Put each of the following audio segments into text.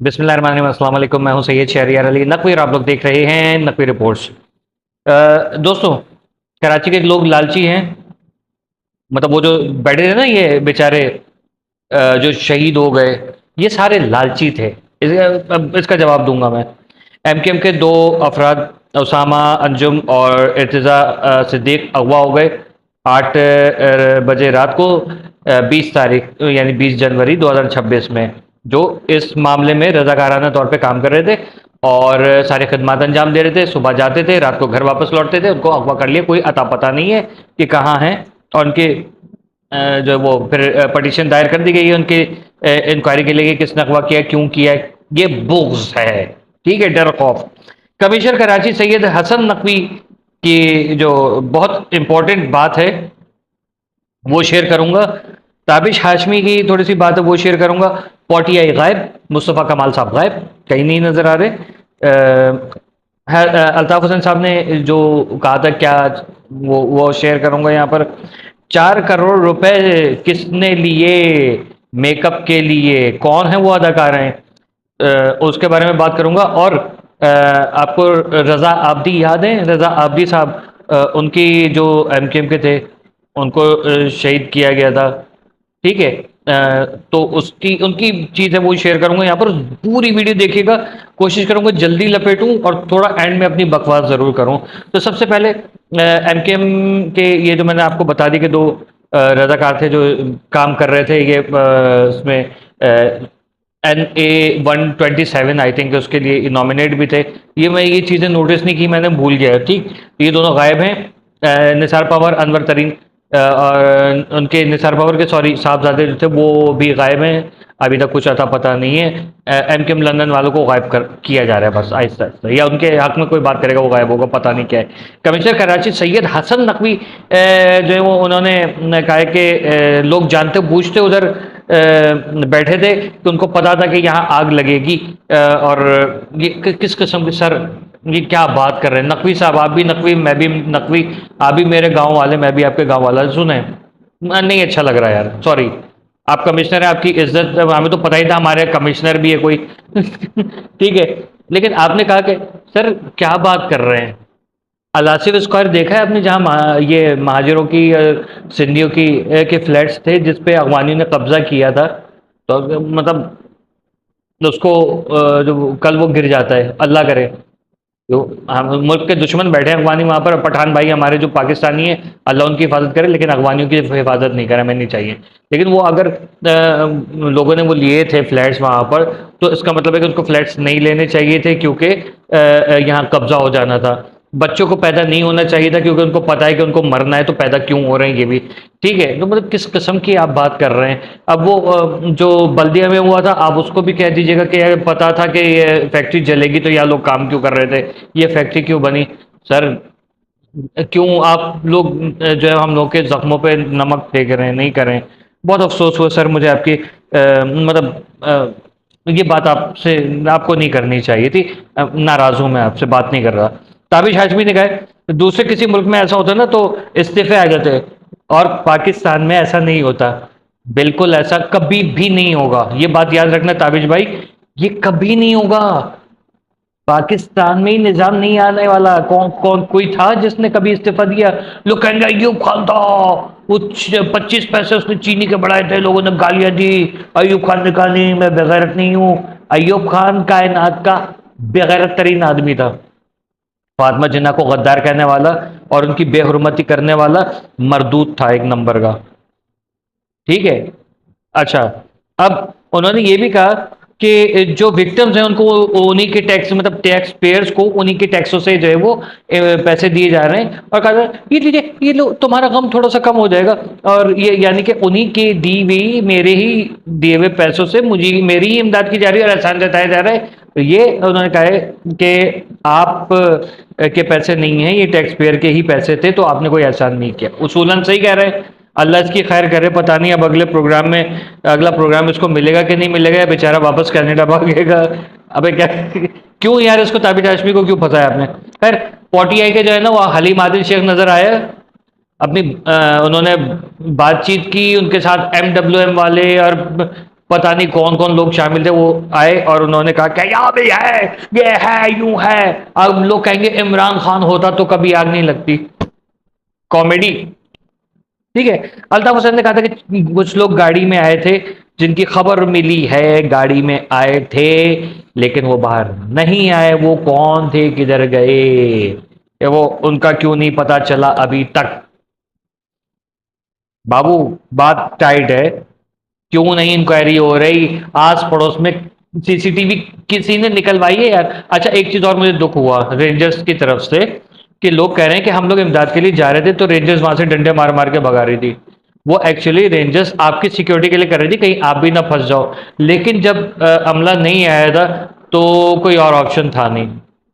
बिस्मिल्लाहिर्रहमानिर्रहीम, अस्सलाम वालेकुम। मैं हूं सैयद शहरियार अली नकवी और आप लोग देख रहे हैं नकवी रिपोर्ट्स। दोस्तों, कराची के लोग लालची हैं। मतलब वो जो बैठे थे ना, ये बेचारे जो शहीद हो गए, ये सारे लालची थे। अब इसका जवाब दूंगा मैं। एमकेएम के दो अफराद, उसामा अंजुम और इर्तिज़ा सिद्दीक, अगवा हो गए 8 बजे रात को, 20 तारीख यानी 20 जनवरी 2026 में, जो इस मामले में रजाकाराना तौर पे काम कर रहे थे और सारी खदमात अंजाम दे रहे थे। सुबह जाते थे, रात को घर वापस लौटते थे। उनको अगवा कर लिया, कोई अता पता नहीं है कि कहाँ हैं। और उनके जो वो फिर पटिशन दायर कर दी गई है उनकी इंक्वायरी के लिए कि किसने अगवा किया, क्यों किया है। ये बुग़्ज़ है, ठीक है, डर खौफ। कमिश्नर कराची सैयद हसन नकवी की जो बहुत इंपॉर्टेंट बात है वो शेयर करूंगा। ताबिश हाशमी की थोड़ी सी बात है वो शेयर करूंगा। पॉटियाई गायब, मुस्तफ़ा कमाल साहब गायब, कहीं नहीं नजर आ रहे। अल्ताफ़ हुसैन साहब ने जो कहा था क्या, वो शेयर करूंगा यहाँ पर। 4 करोड़ रुपए किसने लिए मेकअप के लिए, कौन है वो अदाकार हैं, उसके बारे में बात करूंगा। और आपको रज़ा आब्दी याद है? रज़ा आब्दी साहब, उनकी जो एमकेएम के थे, उनको शहीद किया गया था, ठीक है। तो उसकी उनकी चीज़ है वो शेयर करूंगा यहाँ पर। पूरी वीडियो देखिएगा, कोशिश करूंगा जल्दी लपेटूं और थोड़ा एंड में अपनी बकवास ज़रूर करूं। तो सबसे पहले एमकेएम के ये जो मैंने आपको बता दी कि दो रजाकार थे जो काम कर रहे थे, ये इसमें NA-127 आई थिंक उसके लिए नॉमिनेट भी थे। ये चीज़ें नोटिस नहीं की, मैंने भूल गया, ठीक। ये दोनों गायब हैं। निसार पवार, अनवर तरीन, और उनके निसार पवार के सॉरी साहबजादे जो थे वो भी गायब हैं। अभी तक कुछ अता पता नहीं है। एमकेएम लंदन वालों को गायब कर किया जा रहा है बस आहिस्ता आहिस्ता, या उनके हक में कोई बात करेगा वो गायब होगा, पता नहीं क्या है। कमिश्नर कराची सैयद हसन नकवी जो है वो उन्होंने कहा है कि लोग जानते बूझते उधर बैठे थे कि उनको पता था कि यहाँ आग लगेगी। और ये किस किस्म के सर, ये क्या बात कर रहे हैं? नकवी साहब, आप भी नकवी, मैं भी नकवी, आप भी मेरे गांव वाले, मैं भी आपके गांव वाला। सुने, नहीं अच्छा लग रहा है यार, सॉरी। आप कमिश्नर हैं, आपकी इज्जत, हमें तो पता ही था हमारे कमिश्नर भी है कोई ठीक है। लेकिन आपने कहा कि सर क्या बात कर रहे हैं? अलासिफ स्क्वायर देखा है आपने, जहाँ ये महाजिरों की सिंधियों की के फ्लैट्स थे जिस पे अफगानियों ने कब्जा किया था। तो मतलब उसको जो कल वो गिर जाता है, अल्लाह करे। जो हम मुल्क के दुश्मन बैठे हैं अफगानी वहाँ पर, पठान भाई हमारे जो पाकिस्तानी है, अल्लाह उनकी हिफाजत करे, लेकिन अफगानियों की हिफाजत नहीं करे, हमें नहीं चाहिए। लेकिन वो अगर लोगों ने वो लिए थे फ्लैट्स वहाँ पर, तो इसका मतलब है कि उनको फ्लैट्स नहीं लेने चाहिए थे, क्योंकि यहाँ कब्जा हो जाना था। बच्चों को पैदा नहीं होना चाहिए था, क्योंकि उनको पता है कि उनको मरना है, तो पैदा क्यों हो रहे हैं ये भी, ठीक है। तो मतलब किस किस्म की आप बात कर रहे हैं? अब वो जो बल्दिया में हुआ था, आप उसको भी कह दीजिएगा कि यार पता था कि ये फैक्ट्री जलेगी, तो यहाँ लोग काम क्यों कर रहे थे, ये फैक्ट्री क्यों बनी? सर क्यों आप लोग जो है हम लोग के जख्मों पे नमक फेंक रहे हैं? नहीं करें। बहुत अफसोस हुआ सर मुझे आपकी ये बात आपसे आपको नहीं करनी चाहिए थी। नाराज़ हूँ, मैं आपसे बात नहीं कर रहा। ताबिश हाशमी ने कहा दूसरे किसी मुल्क में ऐसा होता ना तो इस्तीफे आ जाते, और पाकिस्तान में ऐसा नहीं होता। बिल्कुल ऐसा कभी भी नहीं होगा, ये बात याद रखना ताबिश भाई, ये कभी नहीं होगा। पाकिस्तान में ही निजाम नहीं आने वाला। कौन कौन कोई था जिसने कभी इस्तीफा दिया? लोग कहेंगे अयूब खान था, वो 25 पैसे उसने चीनी के बढ़ाए थे, लोगों ने गालियां दी, अयूब खान ने कहा नहीं मैं बेगैरत नहीं हूं। अयूब खान कायनात का बेगैरत तरीन आदमी था। फातिमा जिन्ना को गद्दार कहने वाला और उनकी बेहुरमती करने वाला मरदूत था, एक नंबर का, ठीक है। अच्छा, अब उन्होंने ये भी कहा कि जो विक्टिम्स हैं उनको उन्हीं के टैक्स, मतलब टैक्स पेयर्स को उन्हीं के टैक्सों से जो है वो पैसे दिए जा रहे हैं। और कहा ये लीजिए, ये लो तुम्हारा गम थोड़ा सा कम हो जाएगा। और ये यानी कि उन्हीं के दी हुई, मेरे ही दिए हुए पैसों से मुझे, मेरी ही इमदाद की जा रही है और एहसान जताया जा रहा है। तो ये उन्होंने कहा है कि आप के पैसे नहीं हैं, ये टैक्स पेयर के ही पैसे थे, तो आपने कोई एहसान नहीं किया। उसूलन सही कह रहे हैं, अल्लाह इसकी खैर करे। पता नहीं अब अगले प्रोग्राम में, अगला प्रोग्राम इसको मिलेगा कि नहीं मिलेगा, या बेचारा वापस कनाडा भागेगा। अबे क्या क्यों यार इसको, ताबिश हाशमी को क्यों फंसाया आपने? खैर, पॉटीआई के जो है ना वो हलीम आदिल शेख नजर आया अपनी, उन्होंने बातचीत की उनके साथ, MWM वाले और पता नहीं कौन कौन लोग शामिल थे, वो आए और उन्होंने कहा क्या यहाँ भी है, ये है, यूं है। अब लोग कहेंगे इमरान खान होता तो कभी आग नहीं लगती। कॉमेडी। ठीक है। अल्ताफ हुसैन ने कहा था कि कुछ लोग गाड़ी में आए थे, जिनकी खबर मिली है गाड़ी में आए थे, लेकिन वो बाहर नहीं आए। वो कौन थे, किधर गए, ये वो उनका क्यों नहीं पता चला अभी तक। बाबू बात टाइट है, क्यों नहीं इंक्वायरी हो रही, आस पड़ोस में सीसीटीवी किसी ने निकलवाई है यार। अच्छा एक चीज और मुझे दुख हुआ रेंजर्स की तरफ से, कि लोग कह रहे हैं कि हम लोग इमदाद के लिए जा रहे थे तो रेंजर्स वहां से डंडे मार मार के भगा रही थी। वो एक्चुअली रेंजर्स आपकी सिक्योरिटी के लिए कर रही थी, कहीं आप भी ना फंस जाओ। लेकिन जब अमला नहीं आया था तो कोई और ऑप्शन था नहीं।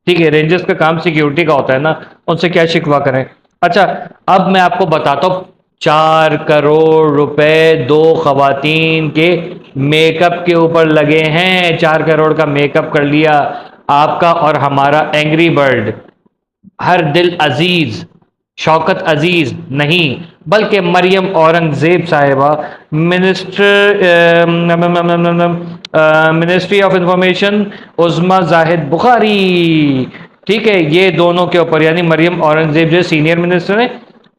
ठीक है, रेंजर्स का काम सिक्योरिटी का होता है ना, उनसे क्या शिकवा करें। अच्छा अब मैं आपको बताता हूँ, 4 करोड़ रुपए 2 खवातीन के मेकअप के ऊपर लगे हैं। 4 करोड़ का मेकअप कर लिया आपका और हमारा एंग्री बर्ड, हर दिल अजीज, शौकत अजीज नहीं बल्कि मरियम औरंगजेब साहिबा, मिनिस्टर मिनिस्ट्री ऑफ इंफॉर्मेशन उज़्मा जाहिद बुखारी। ठीक है, ये दोनों के ऊपर, यानी मरियम औरंगजेब जो सीनियर मिनिस्टर है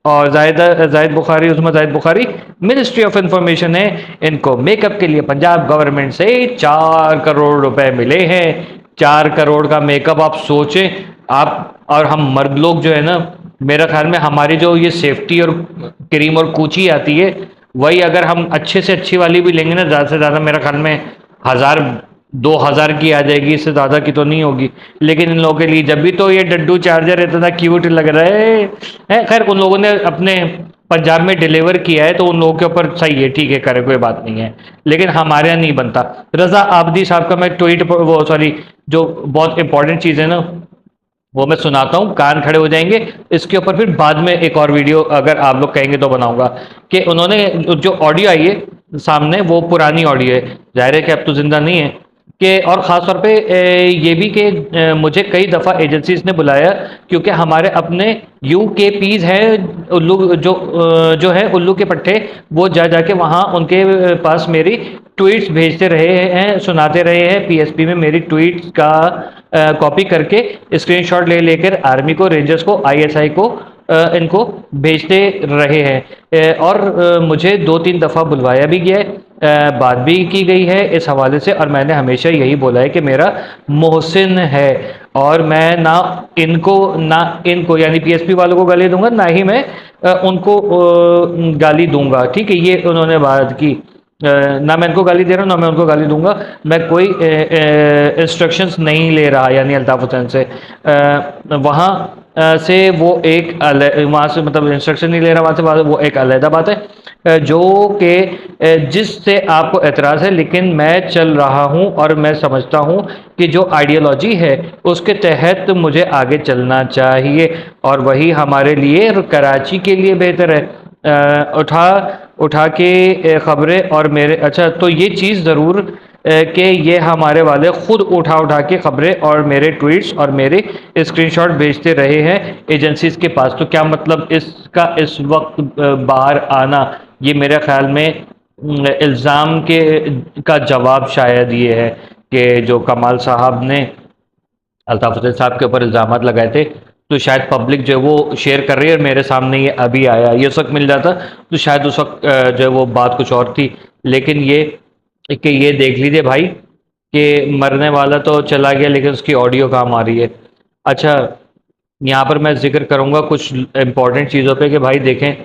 और Zahid Bukhari, Usma Zahid Bukhari ministry of information है। इनको मेकअप के लिए पंजाब गवर्नमेंट से 4 करोड़ रुपए मिले हैं। 4 करोड़ का मेकअप आप सोचें। आप और हम मर्द लोग जो है ना, मेरा ख्याल में हमारी जो ये सेफ्टी और क्रीम और कूची आती है, वही अगर हम अच्छे से अच्छी वाली भी लेंगे ना, ज़्यादा से ज़्यादा मेरा ख्याल में 1000 2000 की आ जाएगी, इससे ज़्यादा की तो नहीं होगी। लेकिन इन लोगों के लिए जब भी तो ये डड्डू चार्जर इतना क्यूट लग रहा है। खैर उन लोगों ने अपने पंजाब में डिलीवर किया है तो उन लोगों के ऊपर सही है, ठीक है, करे, कोई बात नहीं है। लेकिन हमारे यहाँ नहीं बनता। रजा आबदी साहब का मैं ट्वीट, वो सॉरी, जो बहुत इंपॉर्टेंट चीज़ है ना वो मैं सुनाता हूँ, कान खड़े हो जाएंगे। इसके ऊपर फिर बाद में एक और वीडियो अगर आप लोग कहेंगे तो बनाऊंगा। कि उन्होंने जो ऑडियो आई है सामने वो पुरानी ऑडियो है, जाहिर है कि अब तो जिंदा नहीं है। कि और ख़ास तौर पे ये भी कि मुझे कई दफ़ा एजेंसीज ने बुलाया, क्योंकि हमारे अपने UKPs हैं उल्लू, जो है उल्लू के पट्टे, वो जा जाके वहाँ उनके पास मेरी ट्वीट्स भेजते रहे हैं, सुनाते रहे हैं। PSP में मेरी ट्वीट्स का कॉपी करके स्क्रीनशॉट ले लेकर आर्मी को, रेंजर्स को, ISI को इनको भेजते रहे हैं। और मुझे 2-3 दफ़ा बुलवाया भी गया है, बात भी की गई है इस हवाले से। और मैंने हमेशा यही बोला है कि मेरा मोहसिन है, और मैं ना इनको यानी PSP वालों को गाली दूंगा, ना ही मैं उनको गाली दूंगा। ठीक है, ये उन्होंने बात की। ना मैं इनको गाली दे रहा हूँ, ना मैं उनको गाली दूंगा। मैं कोई इंस्ट्रक्शंस नहीं ले रहा, यानी अल्ताफ हुसैन से। वहाँ से वो एक वहाँ से मतलब इंस्ट्रक्शन नहीं ले रहा वहाँ से, वो एक अलहदा बात है, जो कि जिससे आपको एतराज़ है। लेकिन मैं चल रहा हूँ और मैं समझता हूँ कि जो आइडियोलॉजी है उसके तहत मुझे आगे चलना चाहिए, और वही हमारे लिए कराची के लिए बेहतर है। उठा के खबरें और मेरे, अच्छा तो ये चीज़ ज़रूर कि ये हमारे वाले ख़ुद उठा के खबरें और मेरे ट्वीट्स और मेरे स्क्रीनशॉट भेजते रहे हैं एजेंसीज़ के पास। तो क्या मतलब इसका इस वक्त बाहर आना, ये मेरे ख़्याल में इल्ज़ाम का जवाब शायद ये है कि जो कमाल साहब ने अल्ताफ हुसैन साहब के ऊपर इल्ज़ाम लगाए थे, तो शायद पब्लिक जो है वो शेयर कर रही है और मेरे सामने ये अभी आया। ये उस वक्त मिल जाता तो शायद उस वक्त जो है वो बात कुछ और थी। लेकिन ये कि ये देख लीजिए भाई कि मरने वाला तो चला गया, लेकिन उसकी ऑडियो काम आ रही है। अच्छा यहाँ पर मैं जिक्र करूँगा कुछ इम्पोर्टेंट चीज़ों पे कि भाई देखें,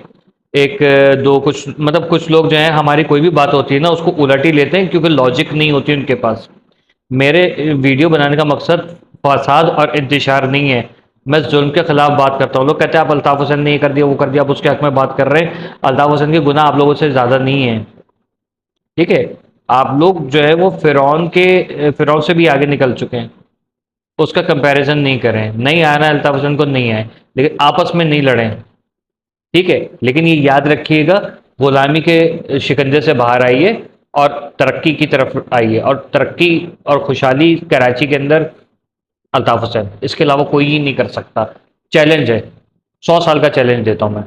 एक दो कुछ मतलब कुछ लोग जो हैं, हमारी कोई भी बात होती है ना उसको उलट ही लेते हैं, क्योंकि लॉजिक नहीं होती उनके पास। मेरे वीडियो बनाने का मकसद फसाद और इंतशार नहीं है, मैं जुल्म के खिलाफ बात करता हूँ। लोग कहते हैं आप अल्ताफ हुसैन ने ये कर दिया, वो कर दिया, आप उसके हक में बात कर रहे हैं। अल्ताफ हुसैन के गुनाह आप लोगों से ज़्यादा नहीं है। ठीक है, आप लोग जो है वो फिरौन से भी आगे निकल चुके हैं, उसका कंपैरिजन नहीं करें। नहीं आना अल्ताफ हुसैन को, नहीं आए, लेकिन आपस में नहीं लड़ें। ठीक है, लेकिन ये याद रखिएगा, गुलामी के शिकंजे से बाहर आइए और तरक्की की तरफ आइए, और तरक्की और खुशहाली कराची के अंदर अल्ताफ हुसैन, इसके अलावा कोई ही नहीं कर सकता। चैलेंज है, 100 साल का चैलेंज देता हूँ मैं।